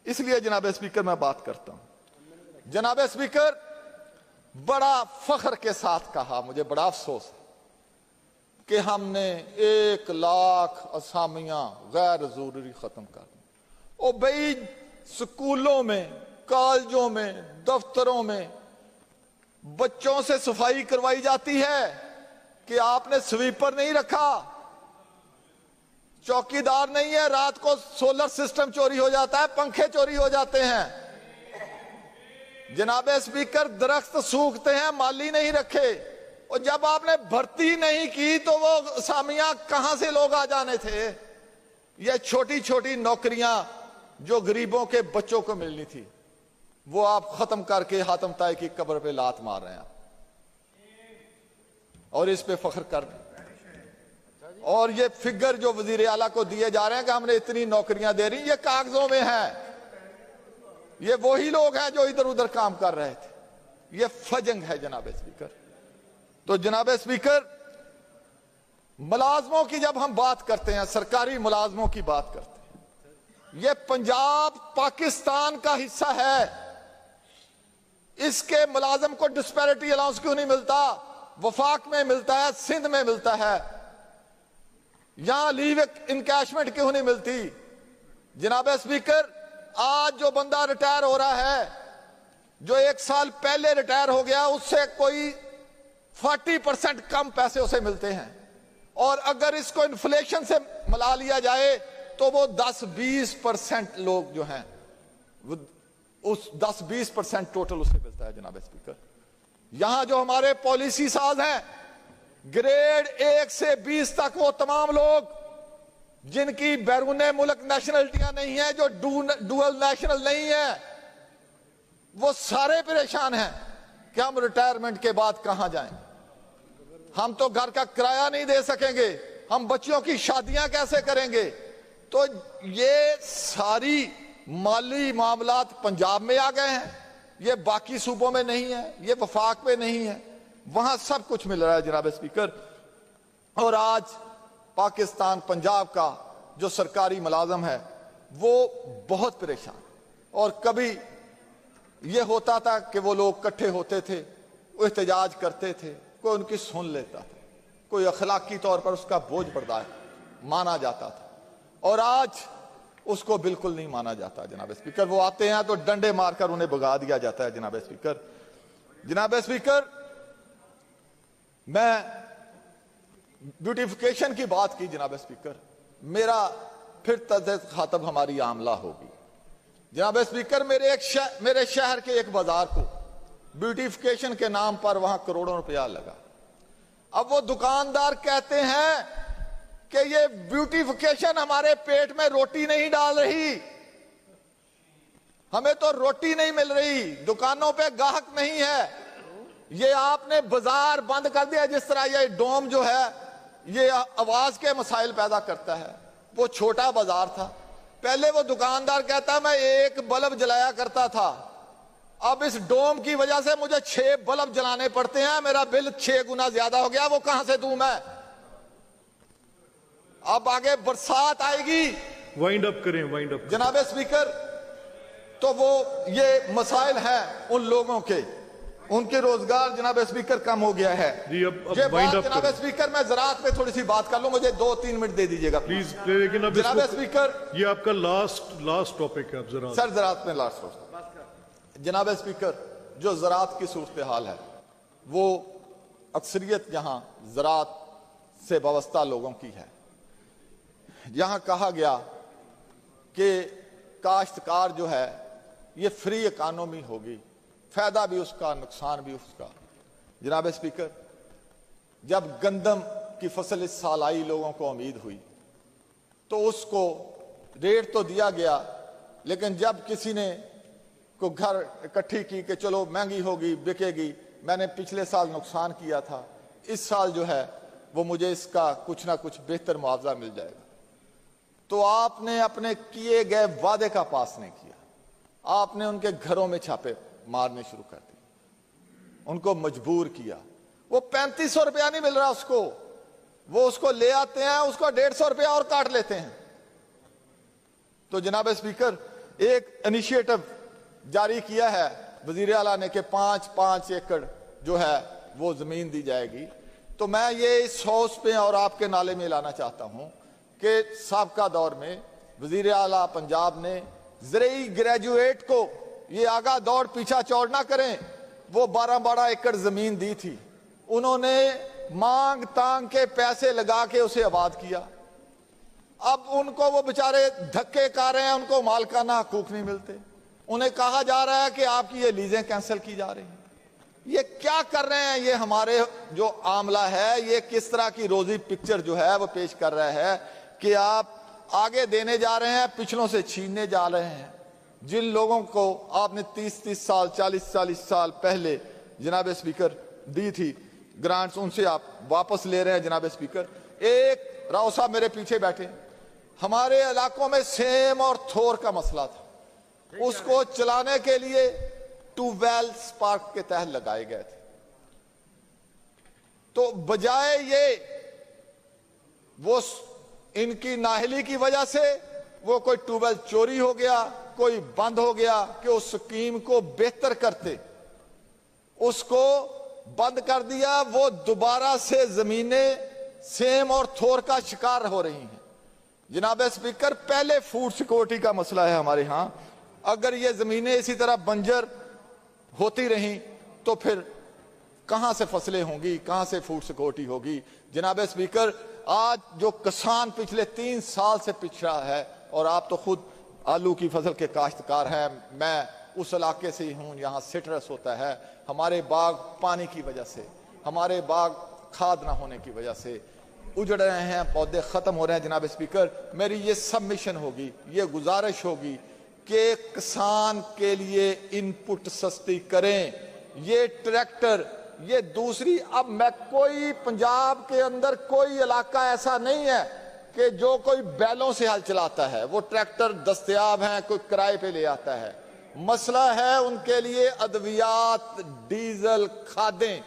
इसलिए जनाब स्पीकर मैं बात करता हूं। जनाब स्पीकर, बड़ा फख्र के साथ कहा, मुझे बड़ा अफसोस है कि हमने 1 लाख असामियां गैर जरूरी खत्म कर दी। ओ भाई, स्कूलों में, कॉलेजों में, दफ्तरों में बच्चों से सफाई करवाई जाती है कि आपने स्वीपर नहीं रखा, चौकीदार नहीं है, रात को सोलर सिस्टम चोरी हो जाता है, पंखे चोरी हो जाते हैं। जनाब स्पीकर, दरख्त सूखते हैं, माली नहीं रखे। और जब आपने भर्ती नहीं की तो वो असामियां कहां से लोग आ जाने थे। ये छोटी छोटी नौकरियां जो गरीबों के बच्चों को मिलनी थी, वो आप खत्म करके हातम ताई की कब्र पे लात मार रहे हैं और इस पे फख्र कर रहे हैं। और ये फिगर जो वजीर आला को दिए जा रहे हैं कि हमने इतनी नौकरियां दे रही, ये कागजों में है। ये वही लोग हैं जो इधर उधर काम कर रहे थे। ये फजंग है जनाब स्पीकर। तो जनाब स्पीकर, मुलाजमों की जब हम बात करते हैं, सरकारी मुलाजमों की बात करते हैं, ये पंजाब पाकिस्तान का हिस्सा है। इसके मुलाजम को डिस्पैरिटी अलाउंस क्यों नहीं मिलता? वफाक में मिलता है, सिंध में मिलता है, यहां लीव इनकैशमेंट क्यों नहीं मिलती? जनाब स्पीकर, आज जो बंदा रिटायर हो रहा है, जो 1 साल पहले रिटायर हो गया, उससे कोई 40% कम पैसे उसे मिलते हैं। और अगर इसको इन्फ्लेशन से मिला लिया जाए तो वो 10-20% लोग जो हैं, उस 10-20% टोटल उसे मिलता है। जनाब स्पीकर, यहां जो हमारे पॉलिसी साज हैं, ग्रेड 1 से 20 तक, वो तमाम लोग जिनकी बैरूने मुल्क नेशनलिटियां नहीं है, जो डुअल नेशनल नहीं है, वो सारे परेशान हैं कि हम रिटायरमेंट के बाद कहां जाएं। हम तो घर का किराया नहीं दे सकेंगे, हम बच्चियों की शादियां कैसे करेंगे? तो ये सारी माली मामलात पंजाब में आ गए हैं, ये बाकी सूबों में नहीं है, ये वफाक में नहीं है, वहां सब कुछ मिल रहा है जनाब स्पीकर। और आज पाकिस्तान, पंजाब का जो सरकारी मुलाजम है, वो बहुत परेशान। और कभी ये होता था कि वो लोग इकट्ठे होते थे, वो एहतजाज करते थे, कोई उनकी सुन लेता था, कोई अखलाकी तौर पर उसका बोझ बर्दाश्त माना जाता था। और आज उसको बिल्कुल नहीं माना जाता जनाब स्पीकर। वो आते हैं तो डंडे मारकर उन्हें भगा दिया जाता है जनाब स्पीकर। जनाब स्पीकर, मैं ब्यूटिफिकेशन की बात की जनाब स्पीकर, मेरा फिर तर्ज खातब हमारी आमला होगी। जनाब स्पीकर, मेरे शहर के एक बाजार को ब्यूटिफिकेशन के नाम पर वहां करोड़ों रुपया लगा। अब वो दुकानदार कहते हैं कि ये ब्यूटिफिकेशन हमारे पेट में रोटी नहीं डाल रही, हमें तो रोटी नहीं मिल रही, दुकानों पे ग्राहक नहीं है, ये आपने बाजार बंद कर दिया। जिस तरह ये डोम जो है, ये आवाज के मसाइल पैदा करता है। वो छोटा बाजार था, पहले वो दुकानदार कहता है मैं 1 बल्ब जलाया करता था, अब इस डोम की वजह से मुझे 6 बल्ब जलाने पड़ते हैं, मेरा बिल 6 गुना ज्यादा हो गया, वो कहां से दूं मैं? अब आगे बरसात आएगी, वाइंड अप करें, वाइंड अप जनाब स्पीकर। तो वो ये मसाइल हैं उन लोगों के, उनके रोजगार जनाब स्पीकर कम हो गया है। जी, अब ये वाइंड बात अप जनाब स्पीकर, मैं ज़राअत पे थोड़ी सी बात कर लूं, मुझे 2-3 मिनट दे दीजिएगा प्लीज। लेकिन अब जनाब स्पीकर, ये आपका लास्ट टॉपिक है। अब जरा सर ज़राअत में लास्ट जनाब स्पीकर, जो ज़राअत की सूरत हाल है, वो अक्सरियत यहाँ ज़राअत से वाबस्ता लोगों की है। यहां कहा गया कि काश्तकार जो है ये फ्री इकानमी होगी, फायदा भी उसका, नुकसान भी उसका। जनाब स्पीकर, जब गंदम की फसल इस साल आई, लोगों को उम्मीद हुई, तो उसको रेट तो दिया गया, लेकिन जब किसी ने को घर इकट्ठी की कि चलो महंगी होगी, बिकेगी, मैंने पिछले साल नुकसान किया था, इस साल जो है वो मुझे इसका कुछ ना कुछ बेहतर मुआवजा मिल जाएगा, तो आपने अपने किए गए वादे का पास नहीं किया। आपने उनके घरों में छापे मारने शुरू कर दिए, उनको मजबूर किया। वो 3500 रुपया नहीं मिल रहा उसको, वो उसको ले आते हैं, उसको 150 रुपया और काट लेते हैं। तो जनाब स्पीकर, एक इनिशिएटिव जारी किया है वजीर आला ने कि 5-5 एकड़ जो है वो जमीन दी जाएगी। तो मैं ये इस हाउस पे और आपके नाले में लाना चाहता हूं कि साबका दौर में वजीर आला पंजाब ने ज़रई ग्रेजुएट को ये आगा दौड़ पीछा चौड़ ना करें, वो 12-12 एकड़ जमीन दी थी, उन्होंने मांग तांग के पैसे लगा के उसे आबाद किया। अब उनको वो बेचारे धक्के खा रहे हैं, उनको मालकाना हकूक नहीं मिलते, उन्हें कहा जा रहा है कि आपकी ये लीजें कैंसिल की जा रही हैं। ये क्या कर रहे हैं? ये हमारे जो आमला है ये किस तरह की रोजी पिक्चर जो है वो पेश कर रहा है कि आप आगे देने जा रहे हैं, पिछलों से छीनने जा रहे हैं। जिन लोगों को आपने 30-30 साल 40-40 साल पहले जनाब स्पीकर दी थी ग्रांट्स, उनसे आप वापस ले रहे हैं जनाब स्पीकर। एक राव साहब मेरे पीछे बैठे, हमारे इलाकों में सेम और थोर का मसला था, उसको चलाने के लिए ट्यूबवेल स्पार्क के तहत लगाए गए थे। तो बजाय ये वो इनकी नाहली की वजह से वो कोई ट्यूबवेल चोरी हो गया, कोई बंद हो गया, कि उस स्कीम को बेहतर करते उसको बंद कर दिया। वो दोबारा से जमीनें सेम और थोर का शिकार हो रही हैं। जनाब स्पीकर, पहले फूड सिक्योरिटी का मसला है हमारे यहां। अगर ये जमीनें इसी तरह बंजर होती रही तो फिर कहां से फसलें होंगी, कहां से फूड सिक्योरिटी होगी? जनाब स्पीकर, आज जो किसान पिछले 3 साल से पिछड़ा है, और आप तो खुद आलू की फसल के काश्तकार हैं, मैं उस इलाके से ही हूं, यहाँ सिट्रस होता है, हमारे बाग पानी की वजह से, हमारे बाग खाद ना होने की वजह से उजड़ रहे हैं, पौधे खत्म हो रहे हैं। जनाब स्पीकर, मेरी ये सबमिशन होगी, ये गुजारिश होगी कि किसान के लिए इनपुट सस्ती करें। ये ट्रैक्टर, ये दूसरी, अब मैं कोई पंजाब के अंदर कोई इलाका ऐसा नहीं है कि जो कोई बैलों से हल चलाता है, वो ट्रैक्टर दस्तयाब हैं, कोई किराए पे ले आता है। मसला है उनके लिए अद्वियात, डीजल, खादें,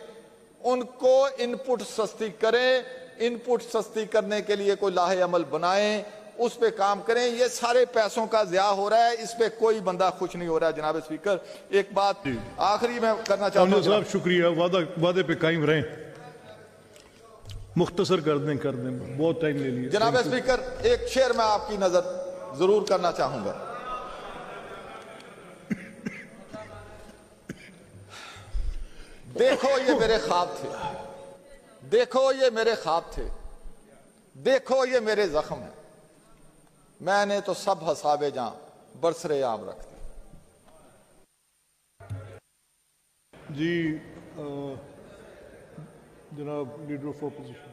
उनको इनपुट सस्ती करें। इनपुट सस्ती करने के लिए कोई लाहे अमल बनाएं, उस पे काम करें। ये सारे पैसों का ज़िया हो रहा है, इस पे कोई बंदा खुश नहीं हो रहा है। जनाब स्पीकर, एक बात आखिरी में करना चाहता हूं साहब, शुक्रिया, वादे पे कायम रहें, मुख्तसर कर दें, बहुत टाइम ले लिया। जनाब स्पीकर, एक शेर मैं आपकी नजर जरूर करना चाहूंगा। देखो ये मेरे ख्वाब थे, देखो ये मेरे ख्वाब थे, देखो ये मेरे जख्म है, मैंने तो सब हसाबे जहां बरसरे आम रख दी। जी जनाब लीडर ऑफ अपोजिशन।